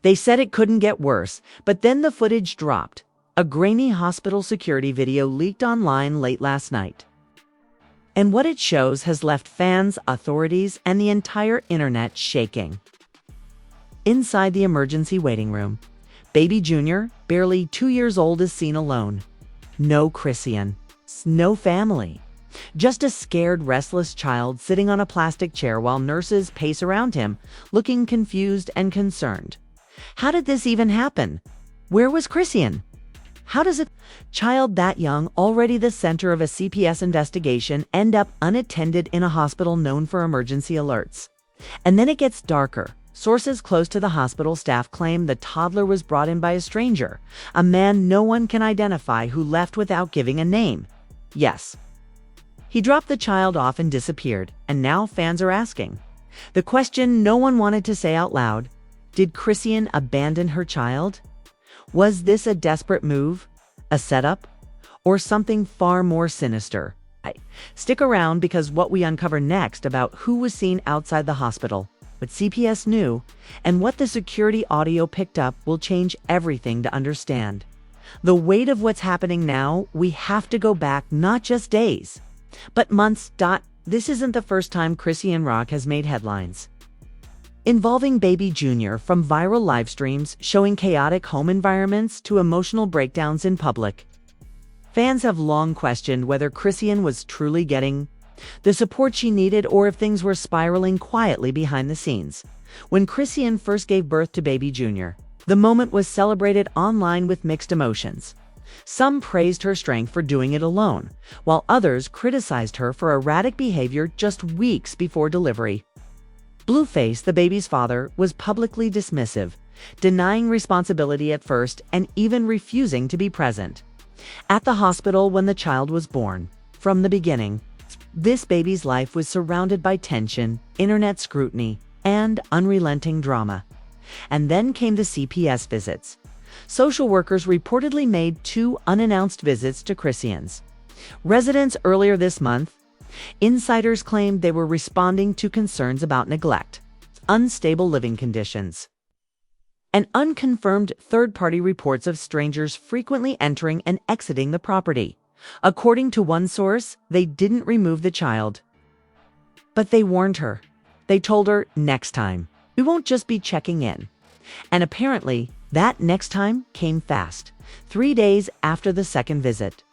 They said it couldn't get worse, but then the footage dropped. A grainy hospital security video leaked online late last night. And what it shows has left fans, authorities, and the entire internet shaking. Inside the emergency waiting room, baby Junior, barely 2 years old, is seen alone. No Chrisean, no family. Just a scared, restless child sitting on a plastic chair while nurses pace around him, looking confused and concerned. How did this even happen? Where was Chrisean? How does a child that young, already the center of a CPS investigation, end up unattended in a hospital known for emergency alerts? And then it gets darker. Sources close to the hospital staff claim the toddler was brought in by a stranger, a man no one can identify who left without giving a name. Yes. He dropped the child off and disappeared, and now fans are asking the question no one wanted to say out loud: did Chrisean abandon her child? Was this a desperate move, a setup, or something far more sinister? Stick around, because what we uncover next about who was seen outside the hospital, what CPS knew, and what the security audio picked up will change everything to understand the weight of what's happening now. We have to go back not just days, but months. This isn't the first time Chrisean Rock has made headlines. Involving baby Junior, from viral live streams showing chaotic home environments to emotional breakdowns in public. Fans have long questioned whether Chrisean was truly getting the support she needed, or if things were spiraling quietly behind the scenes. When Chrisean first gave birth to baby Junior, the moment was celebrated online with mixed emotions. Some praised her strength for doing it alone, while others criticized her for erratic behavior just weeks before delivery. Blueface, the baby's father, was publicly dismissive, denying responsibility at first and even refusing to be present at the hospital when the child was born. From the beginning, this baby's life was surrounded by tension, internet scrutiny, and unrelenting drama. And then came the CPS visits. Social workers reportedly made 2 unannounced visits to Chrisean's residence earlier this month. Insiders claimed they were responding to concerns about neglect, unstable living conditions, and unconfirmed third-party reports of strangers frequently entering and exiting the property. According to one source, they didn't remove the child, but they warned her. They told her, next time, we won't just be checking in. And apparently, that next time came fast, 3 days after the second visit.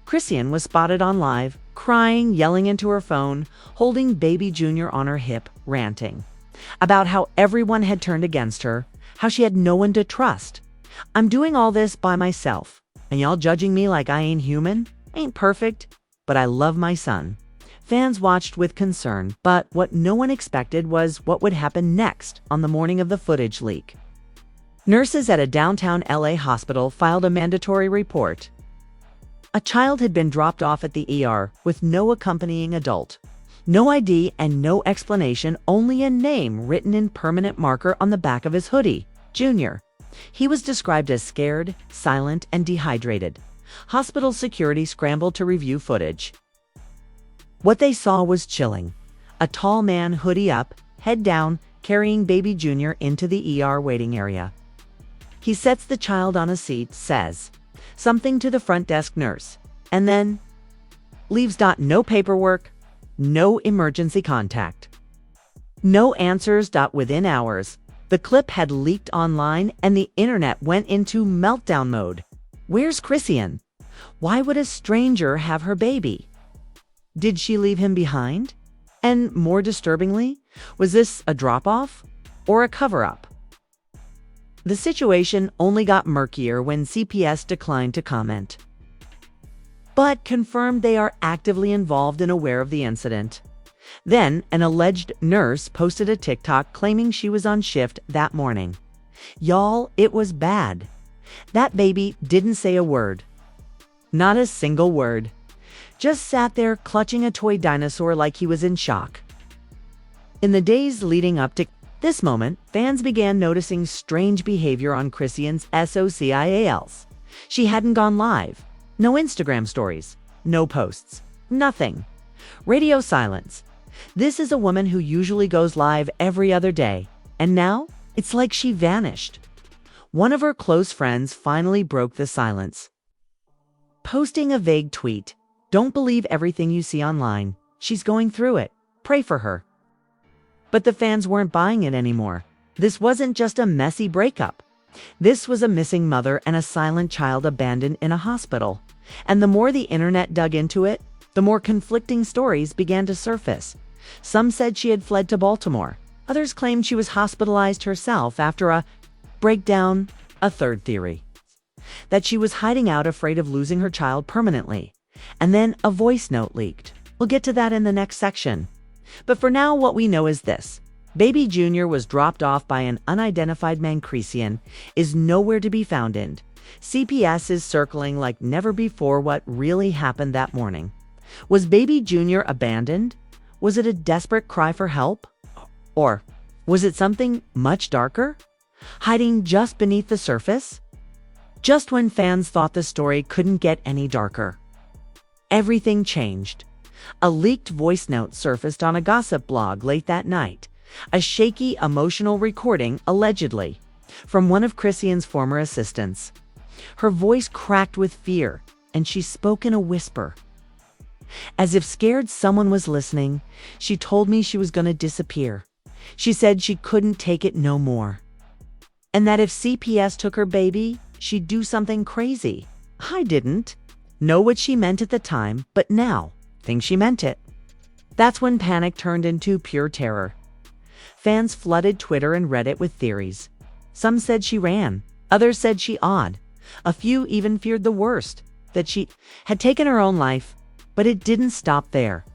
Chrisean was spotted on live, crying, yelling into her phone, holding baby Junior on her hip, ranting about how everyone had turned against her, how she had no one to trust. I'm doing all this by myself, and y'all judging me like I ain't human? Ain't perfect, but I love my son. Fans watched with concern, but what no one expected was what would happen next on the morning of the footage leak. Nurses at a downtown LA hospital filed a mandatory report. A child had been dropped off at the ER with no accompanying adult. No ID and no explanation, only a name written in permanent marker on the back of his hoodie: Junior. He was described as scared, silent, and dehydrated. Hospital security scrambled to review footage. What they saw was chilling. A tall man, hoodie up, head down, carrying baby Junior into the ER waiting area. He sets the child on a seat, says something to the front desk nurse, and then leaves. No paperwork, no emergency contact, no answers. Within hours, the clip had leaked online and the internet went into meltdown mode. Where's Chrisean? Why would a stranger have her baby? Did she leave him behind? And more disturbingly, was this a drop-off or a cover-up? The situation only got murkier when CPS declined to comment, but confirmed they are actively involved and aware of the incident. Then, an alleged nurse posted a TikTok claiming she was on shift that morning. Y'all, it was bad. That baby didn't say a word. Not a single word. Just sat there clutching a toy dinosaur like he was in shock. In the days leading up to this moment, fans began noticing strange behavior on Chrisean's socials. She hadn't gone live. No Instagram stories. No posts. Nothing. Radio silence. This is a woman who usually goes live every other day, and now It's like she vanished. One of her close friends finally broke the silence, posting a vague tweet. "Don't believe everything you see online. She's going through it. Pray for her." But the fans weren't buying it anymore. This wasn't just a messy breakup. This was a missing mother and a silent child abandoned in a hospital. And the more the internet dug into it, the more conflicting stories began to surface. Some said she had fled to Baltimore. Others claimed she was hospitalized herself after a breakdown. A third theory, that she was hiding out afraid of losing her child permanently. And then a voice note leaked. We'll get to that in the next section. But for now, what we know is this. Baby Jr. was dropped off by an unidentified man. Chrisean is nowhere to be found in. CPS is circling like never before what really happened that morning. Was Baby Jr. abandoned? Was it a desperate cry for help? Or was it something much darker, hiding just beneath the surface? Just when fans thought the story couldn't get any darker, everything changed. A leaked voice note surfaced on a gossip blog late that night. A shaky, emotional recording, allegedly, from one of Chrisean's former assistants. Her voice cracked with fear, and she spoke in a whisper. As if scared someone was listening, she told me she was going to disappear. She said she couldn't take it no more. And that if CPS took her baby, she'd do something crazy. I didn't know what she meant at the time, but now think she meant it. That's when panic turned into pure terror. Fans flooded Twitter and Reddit with theories. Some said she ran. Others said she odd. A few even feared the worst, that she had taken her own life. But it didn't stop there.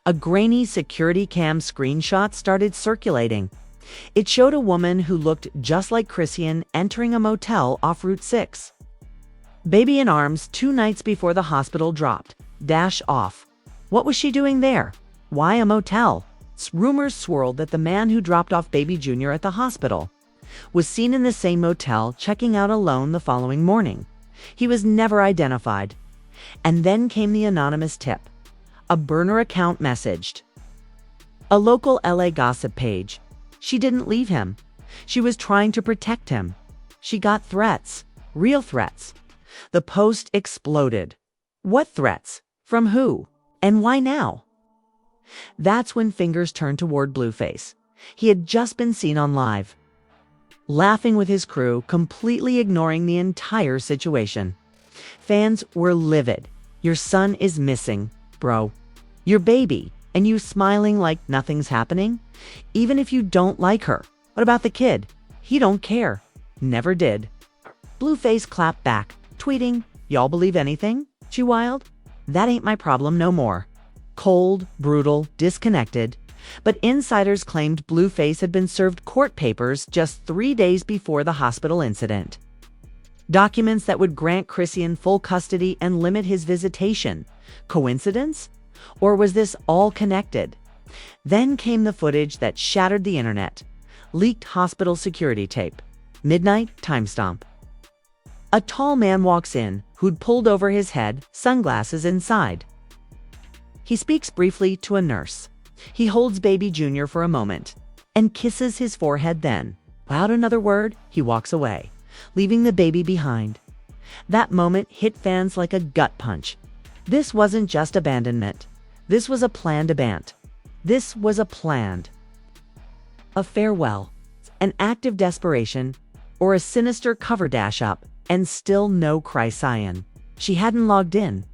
A grainy security cam screenshot started circulating. It showed a woman who looked just like Chrisean entering a motel off Route 6. Baby in arms 2 nights before the hospital dropped. Dash off. What was she doing there? Why a motel? Rumors swirled that the man who dropped off Baby Jr. at the hospital was seen in the same motel checking out alone the following morning. He was never identified. And then came the anonymous tip. A burner account messaged a local LA gossip page. She didn't leave him. She was trying to protect him. She got threats. Real threats. The post exploded. What threats? From who? And why now? That's when fingers turned toward Blueface. He had just been seen on live, laughing with his crew, completely ignoring the entire situation. Fans were livid. Your son is missing, bro. Your baby, and you smiling like nothing's happening? Even if you don't like her. What about the kid? He don't care. Never did. Blueface clapped back, tweeting, "Y'all believe anything? She wild? That ain't my problem no more." Cold, brutal, disconnected. But insiders claimed Blueface had been served court papers just 3 days before the hospital incident. Documents that would grant Chrisean full custody and limit his visitation. Coincidence? Or was this all connected? Then came the footage that shattered the internet. Leaked hospital security tape. Midnight timestamp. A tall man walks in, who'd pulled over his head, sunglasses inside. He speaks briefly to a nurse. He holds Baby Jr. for a moment and kisses his forehead. Then, without another word, he walks away, leaving the baby behind. That moment hit fans like a gut punch. This wasn't just abandonment. This was a planned abandonment. This was a planned. A farewell, an act of desperation, or a sinister cover dash up, and still no Chrisean. She hadn't logged in.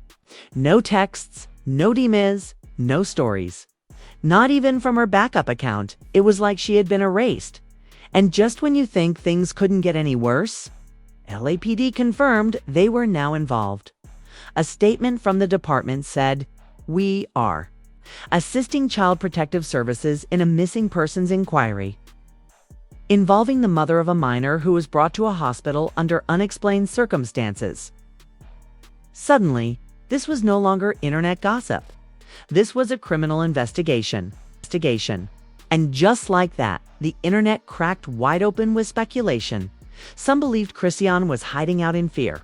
No texts, no DMs, no stories. Not even from her backup account. It was like she had been erased. And just when you think things couldn't get any worse, LAPD confirmed they were now involved. A statement from the department said, "We are assisting Child Protective Services in a missing persons inquiry involving the mother of a minor who was brought to a hospital under unexplained circumstances." Suddenly, this was no longer internet gossip. This was a criminal investigation. And just like that, the internet cracked wide open with speculation. Some believed Chrisean was hiding out in fear.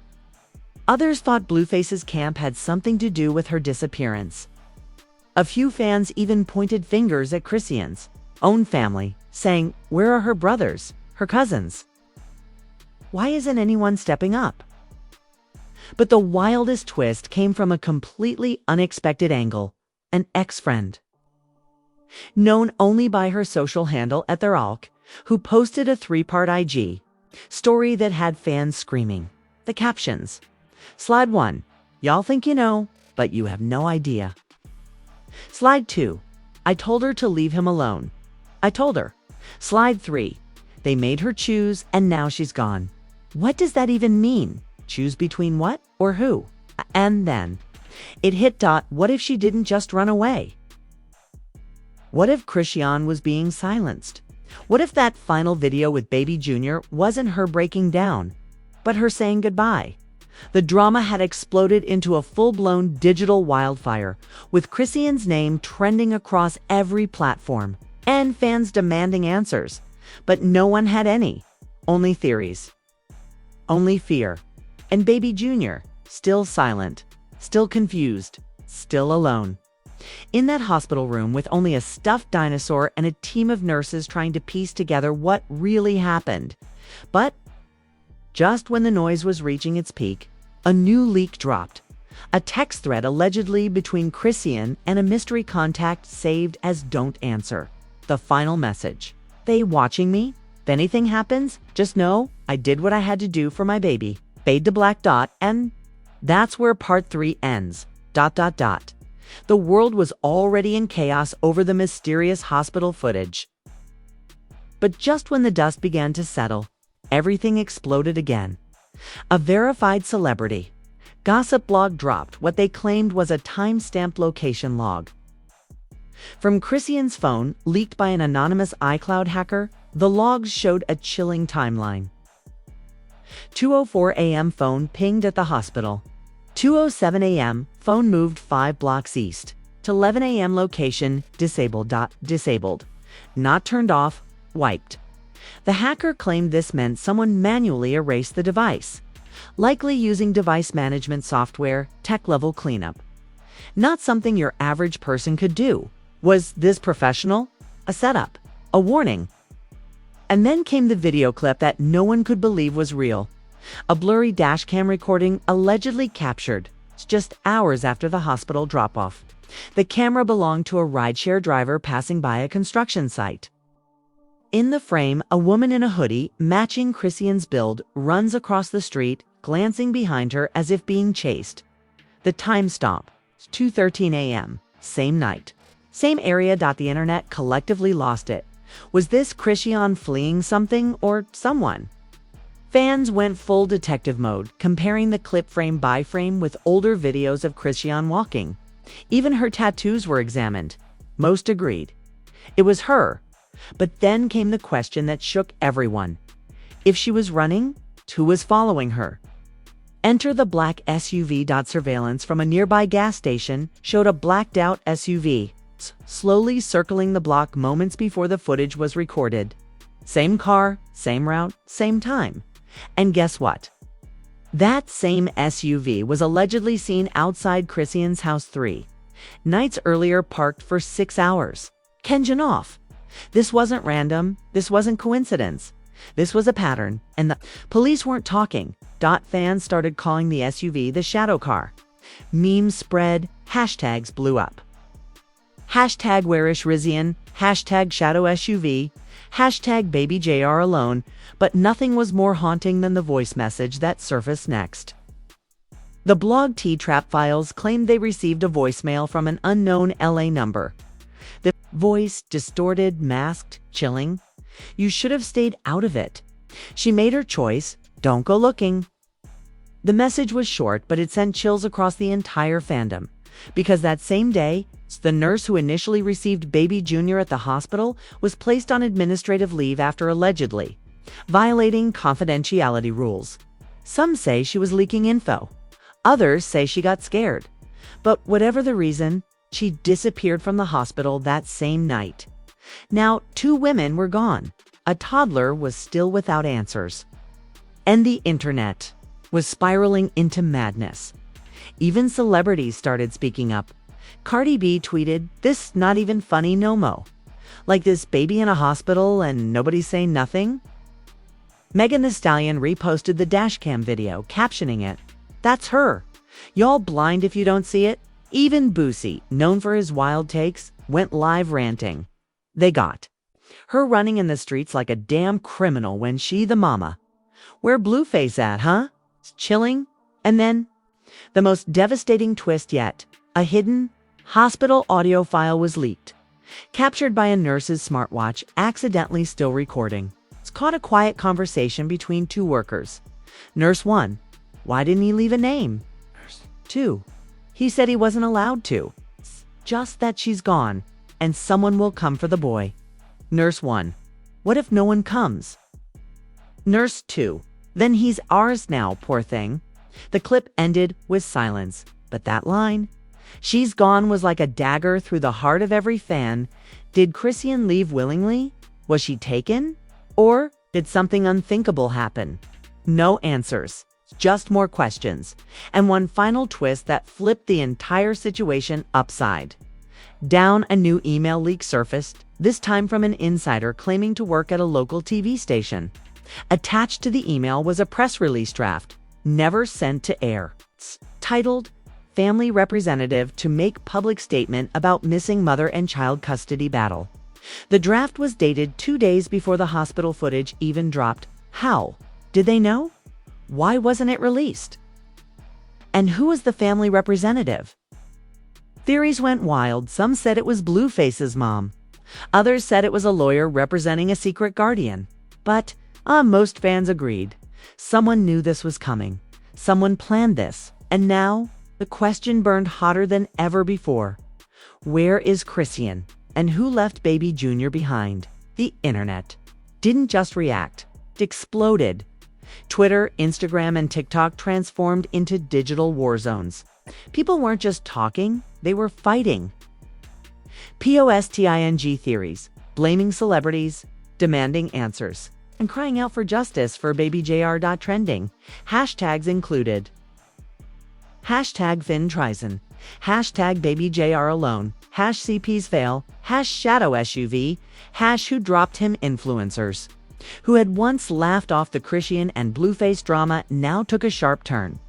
Others thought Blueface's camp had something to do with her disappearance. A few fans even pointed fingers at Chrisean's own family, saying, "Where are her brothers, her cousins. Why isn't anyone stepping up? But the wildest twist came from a completely unexpected angle: an ex-friend. Known only by her social handle @theiralk, who posted a 3-part IG story that had fans screaming. The captions: Slide 1, y'all think you know, but you have no idea. Slide 2, I told her to leave him alone. I told her. Slide 3, they made her choose and now she's gone. What does that even mean? Choose between what or who? And then it hit. What if she didn't just run away? What if Chrisean was being silenced? What if that final video with Baby Jr. wasn't her breaking down, but her saying goodbye? The drama had exploded into a full-blown digital wildfire, with Chrisean's name trending across every platform, and fans demanding answers. But no one had any. Only theories. Only fear. And Baby Jr., still silent, still confused, still alone. In that hospital room with only a stuffed dinosaur and a team of nurses trying to piece together what really happened. But just when the noise was reaching its peak, a new leak dropped. A text thread allegedly between Chrisean and a mystery contact saved as "Don't answer." The final message: They watching me? If anything happens, just know I did what I had to do for my baby. Fade to black. And that's where part 3 ends. The world was already in chaos over the mysterious hospital footage. But just when the dust began to settle, everything exploded again. A verified celebrity gossip blog dropped what they claimed was a time-stamped location log. From Chrisean's phone, leaked by an anonymous iCloud hacker, the logs showed a chilling timeline. 2:04 a.m. phone pinged at the hospital. 2:07 a.m. phone moved 5 blocks east. To 11 a.m. location disabled. Disabled. Not turned off, wiped. The hacker claimed this meant someone manually erased the device, likely using device management software, tech-level cleanup. Not something your average person could do. Was this professional? A setup? A warning? And then came the video clip that no one could believe was real. A blurry dashcam recording allegedly captured just hours after the hospital drop-off. The camera belonged to a rideshare driver passing by a construction site. In the frame, a woman in a hoodie, matching Chrisean's build, runs across the street, glancing behind her as if being chased. The time stamp: 2:13 a.m., same night. Same area. The internet collectively lost it. Was this Chrisean fleeing something or someone? Fans went full detective mode, comparing the clip frame by frame with older videos of Chrisean walking. Even her tattoos were examined. Most agreed. It was her. But then came the question that shook everyone. If she was running, who was following her? Enter the black SUV. Surveillance from a nearby gas station showed a blacked-out SUV slowly circling the block moments before the footage was recorded. Same car, same route, same time. And guess what? That same SUV was allegedly seen outside Chrisean's house 3 nights earlier, parked for 6 hours. Kenjan off. This wasn't random. This wasn't coincidence. This was a pattern, and the police weren't talking. Fans started calling the SUV the shadow car. Memes spread, hashtags blew up. Hashtag where is Chrisean, hashtag shadow SUV, hashtag baby JR alone, but nothing was more haunting than the voice message that surfaced next. The blog T-Trap files claimed they received a voicemail from an unknown LA number. The voice, distorted, masked, chilling. You should have stayed out of it. She made her choice. Don't go looking. The message was short, but it sent chills across the entire fandom. Because that same day, the nurse who initially received Baby Jr. at the hospital was placed on administrative leave after allegedly violating confidentiality rules. Some say she was leaking info. Others say she got scared. But whatever the reason, she disappeared from the hospital that same night. Now, 2 women were gone. A toddler was still without answers. And the internet was spiraling into madness. Even celebrities started speaking up. Cardi B tweeted, "This not even funny no mo. Like this baby in a hospital and nobody saying nothing." Megan Thee Stallion reposted the dashcam video, captioning it, "That's her. Y'all blind if you don't see it?" Even Boosie, known for his wild takes, went live ranting. They got her running in the streets like a damn criminal when she the mama. Where Blueface at, huh? Chilling? And then, the most devastating twist yet, a hidden hospital audio file was leaked, captured by a nurse's smartwatch, accidentally still recording. It's caught a quiet conversation between two workers. Nurse 1, "Why didn't he leave a name?" Nurse 2, "He said he wasn't allowed to. It's just that she's gone, and someone will come for the boy." Nurse 1, "What if no one comes?" Nurse 2, "Then he's ours now, poor thing." The clip ended with silence, but that line, "She's gone," was like a dagger through the heart of every fan. Did Chrisean leave willingly? Was she taken? Or did something unthinkable happen? No answers, just more questions, and one final twist that flipped the entire situation upside down. A new email leak surfaced, this time from an insider claiming to work at a local TV station. Attached to the email was a press release draft, never sent to air. It's titled, "Family Representative to Make Public Statement About Missing Mother and Child Custody Battle." The draft was dated 2 days before the hospital footage even dropped. How? Did they know? Why wasn't it released? And who was the family representative? Theories went wild. Some said it was Blueface's mom. Others said it was a lawyer representing a secret guardian. But most fans agreed. Someone knew this was coming. Someone planned this. And now, the question burned hotter than ever before. Where is Chrisean? And who left baby Junior behind? The internet didn't just react, it exploded. Twitter, Instagram, and TikTok transformed into digital war zones. People weren't just talking, they were fighting. Posting theories, blaming celebrities, demanding answers, and crying out for justice for baby JR. Trending hashtags included hashtag Finn Treason, hashtag baby JR alone, hash CPs fail, hash shadow SUV, hash who dropped him influencers, who had once laughed off the Chrisean and Blueface drama now took a sharp turn.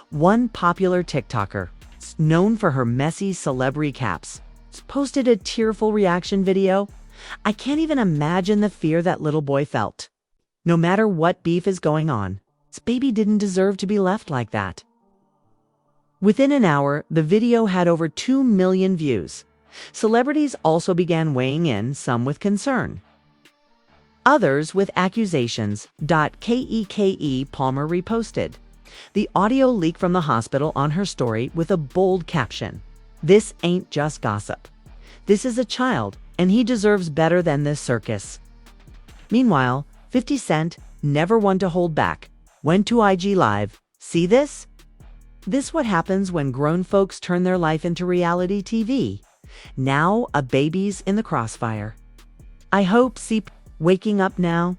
One popular TikToker, known for her messy celeb recaps, posted a tearful reaction video. "I can't even imagine the fear that little boy felt. No matter what beef is going on, this baby didn't deserve to be left like that." Within an hour, the video had over 2 million views. Celebrities also began weighing in, some with concern, others with accusations. Keke Palmer reposted the audio leak from the hospital on her story with a bold caption, "This ain't just gossip. This is a child, and he deserves better than this circus." Meanwhile, 50 Cent, never one to hold back, went to IG Live. "See this? This what happens when grown folks turn their life into reality TV. Now a baby's in the crossfire. I hope waking up now."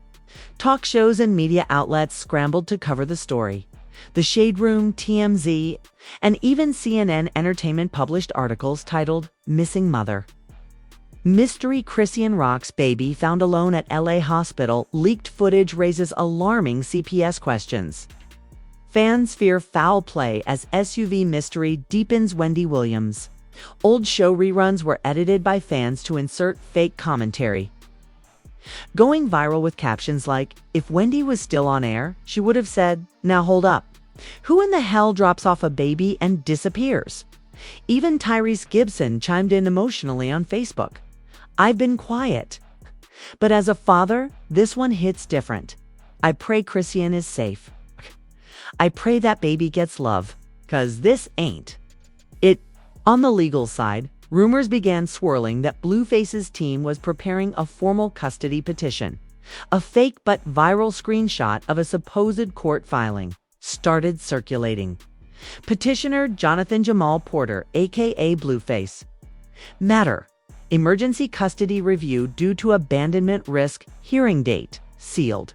Talk shows and media outlets scrambled to cover the story. The Shade Room, TMZ, and even CNN Entertainment published articles titled "Missing Mother." Mystery Chrisean Rock's baby found alone at LA hospital. Leaked footage raises alarming CPS questions. Fans fear foul play as SUV mystery deepens. Wendy Williams. Old show reruns were edited by fans to insert fake commentary, going viral with captions like, "If Wendy was still on air, she would have said, 'Now hold up. Who in the hell drops off a baby and disappears?'" Even Tyrese Gibson chimed in emotionally on Facebook. "I've been quiet. But as a father, this one hits different. I pray Chrisean is safe. I pray that baby gets love, 'cause this ain't it." On the legal side, rumors began swirling that Blueface's team was preparing a formal custody petition. A fake but viral screenshot of a supposed court filing started circulating. Petitioner Jonathan Jamal Porter, aka Blueface. Matter: emergency custody review due to abandonment risk. Hearing date sealed.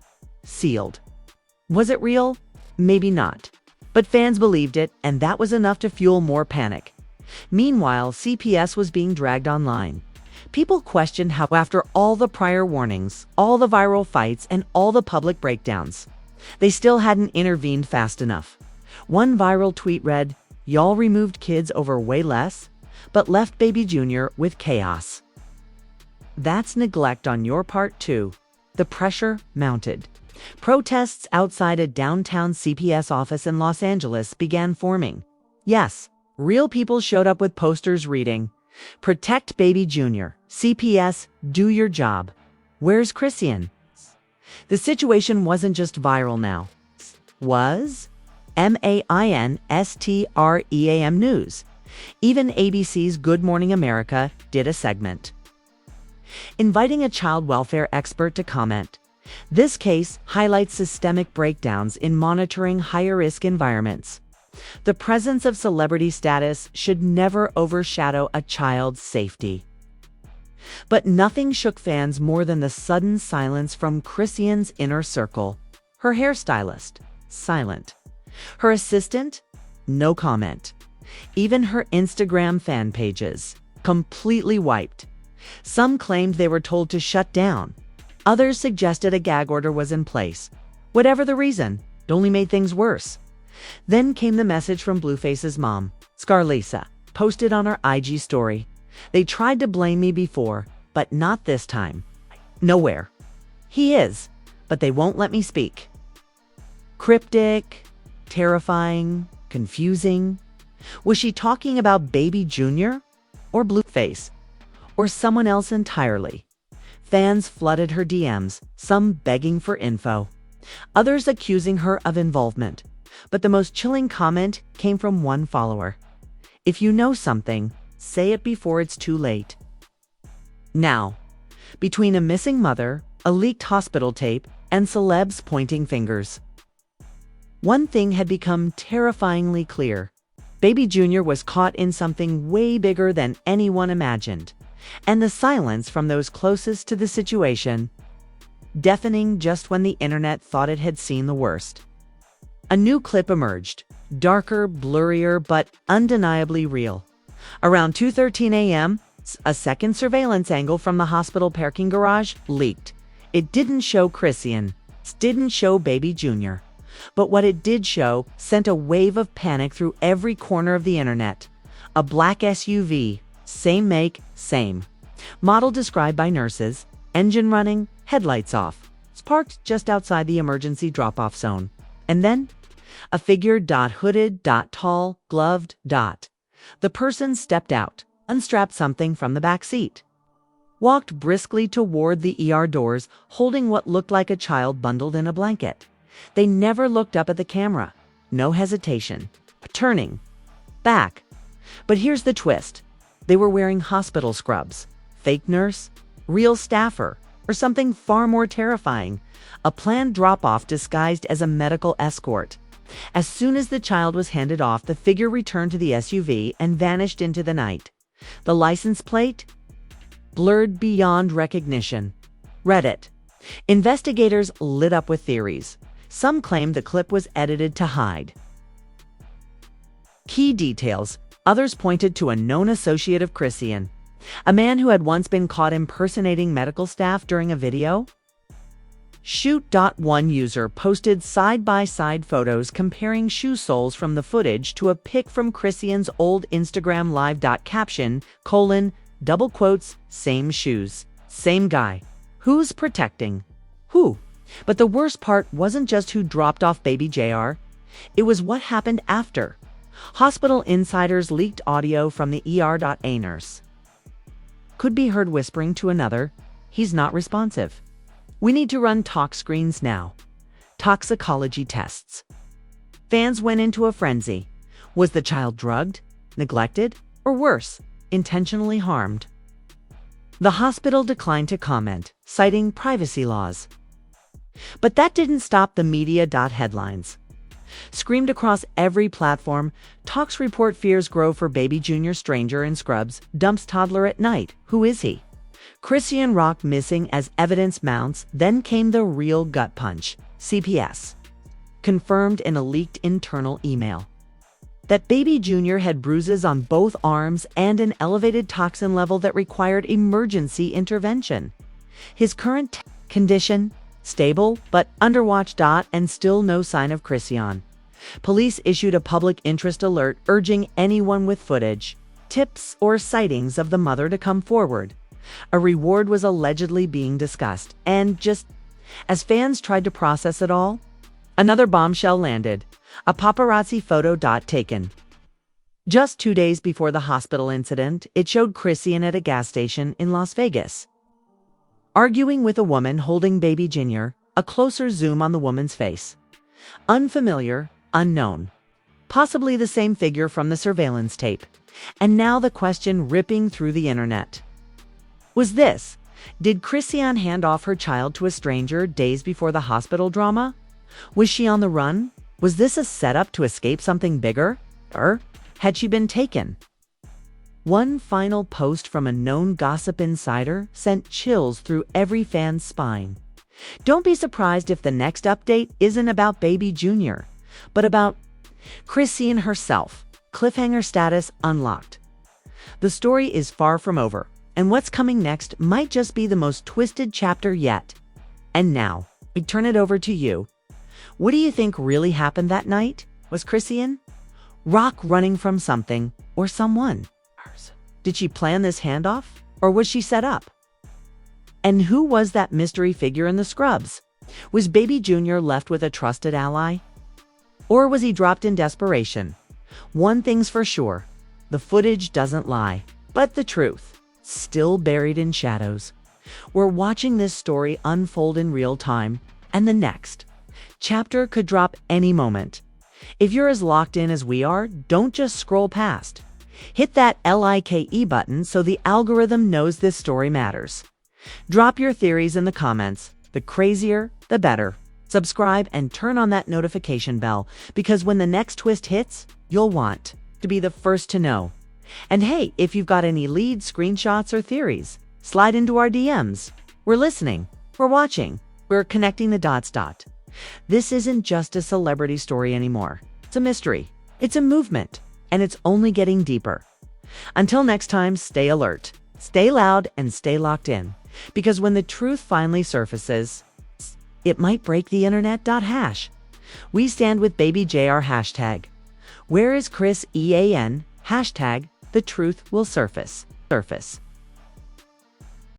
Was it real? Maybe not. But fans believed it, and that was enough to fuel more panic. Meanwhile, CPS was being dragged online. People questioned how, after all the prior warnings, all the viral fights, and all the public breakdowns, they still hadn't intervened fast enough. One viral tweet read, "Y'all removed kids over way less, but left baby Junior with chaos." That's neglect on your part too. The pressure mounted. Protests outside a downtown CPS office in Los Angeles began forming. Yes, real people showed up with posters reading, "Protect baby Junior. CPS, do your job. Where's Chrisean?" The situation wasn't just viral now. Was MAINSTREAM News. Even ABC's Good Morning America did a segment, inviting a child welfare expert to comment. This case highlights systemic breakdowns in monitoring higher-risk environments. The presence of celebrity status should never overshadow a child's safety. But nothing shook fans more than the sudden silence from Chrisean's inner circle. Her hairstylist, silent. Her assistant, no comment. Even her Instagram fan pages, completely wiped. Some claimed they were told to shut down. Others suggested a gag order was in place. Whatever the reason, it only made things worse. Then came the message from Blueface's mom, Scarlisa, posted on her IG story. "They tried to blame me before, but not this time. Nowhere. He is, but they won't let me speak." Cryptic, terrifying, confusing. Was she talking about baby Junior? Or Blueface? Or someone else entirely? Fans flooded her DMs, some begging for info, others accusing her of involvement. But the most chilling comment came from one follower. "If you know something, say it before it's too late." Now, between a missing mother, a leaked hospital tape, and celebs pointing fingers, one thing had become terrifyingly clear. Baby Junior was caught in something way bigger than anyone imagined. And the silence from those closest to the situation, deafening just when the internet thought it had seen the worst. A new clip emerged, darker, blurrier, but undeniably real. Around 2:13 a.m., a second surveillance angle from the hospital parking garage leaked. It didn't show Chrisean, it didn't show baby Junior. But what it did show sent a wave of panic through every corner of the internet. A black SUV, same make, same model described by nurses, engine running, headlights off. It's parked just outside the emergency drop-off zone. And then, a figure, hooded, tall, gloved, The person stepped out, unstrapped something from the back seat, walked briskly toward the ER doors, holding what looked like a child bundled in a blanket. They never looked up at the camera. No hesitation. Turning. Back. But here's the twist. They were wearing hospital scrubs. Fake nurse, real staffer, or something far more terrifying. A planned drop-off disguised as a medical escort. As soon as the child was handed off, the figure returned to the SUV and vanished into the night. The license plate? Blurred beyond recognition. Reddit. Investigators lit up with theories. Some claimed the clip was edited to hide key details. Others pointed to a known associate of Chrisean, a man who had once been caught impersonating medical staff during a video. Shoot.one user posted side-by-side photos comparing shoe soles from the footage to a pic from Chrisean's old Instagram live. Caption, : "same shoes, same guy. Who's protecting who?" But the worst part wasn't just who dropped off baby JR. It was what happened after. Hospital insiders leaked audio from the ER.A nurse. Could be heard whispering to another, "He's not responsive. We need to run tox screens now." Toxicology tests. Fans went into a frenzy. Was the child drugged, neglected, or worse, intentionally harmed? The hospital declined to comment, citing privacy laws. But that didn't stop the media. Headlines screamed across every platform. Tox report fears grow for baby Junior. Stranger in scrubs dumps toddler at night. Who is he? Chrisean Rock missing as evidence mounts. Then came the real gut punch. CPS confirmed in a leaked internal email. that baby Junior had bruises on both arms and an elevated toxin level that required emergency intervention. His current condition, stable, but under watch. And still no sign of Chrisean. Police issued a public interest alert urging anyone with footage, tips, or sightings of the mother to come forward. A reward was allegedly being discussed, and just as fans tried to process it all, another bombshell landed. A paparazzi photo taken just 2 days before the hospital incident. It showed Chrisean at a gas station in Las Vegas, arguing with a woman holding baby Junior. A closer zoom on the woman's face. Unfamiliar, unknown. Possibly the same figure from the surveillance tape. And now the question ripping through the internet. Did Chrisean hand off her child to a stranger days before the hospital drama? Was she on the run? Was this a setup to escape something bigger? Or had she been taken? One final post from a known gossip insider sent chills through every fan's spine. Don't be surprised if the next update isn't about baby Junior, but about Chrisean herself. Cliffhanger status unlocked. The story is far from over, and what's coming next might just be the most twisted chapter yet. And now, I turn it over to you. What do you think really happened that night? Was Chrisean Rock running from something or someone? Did she plan this handoff, or was she set up? And who was that mystery figure in the scrubs? Was baby Junior left with a trusted ally? Or was he dropped in desperation? One thing's for sure, the footage doesn't lie, but the truth, still buried in shadows. We're watching this story unfold in real time, and the next chapter could drop any moment. If you're as locked in as we are, don't just scroll past. Hit that like button so the algorithm knows this story matters. Drop your theories in the comments. The crazier, the better. Subscribe and turn on that notification bell, because when the next twist hits, you'll want to be the first to know. And hey, if you've got any leads, screenshots, or theories, slide into our DMs. We're listening. We're watching. We're connecting the dots. This isn't just a celebrity story anymore. It's a mystery. It's a movement. And it's only getting deeper. Until next time, stay alert, stay loud, and stay locked in. Because when the truth finally surfaces, it might break the internet. Hash. We stand with baby JR hashtag. Where is Chris EAN? Hashtag the truth will surface.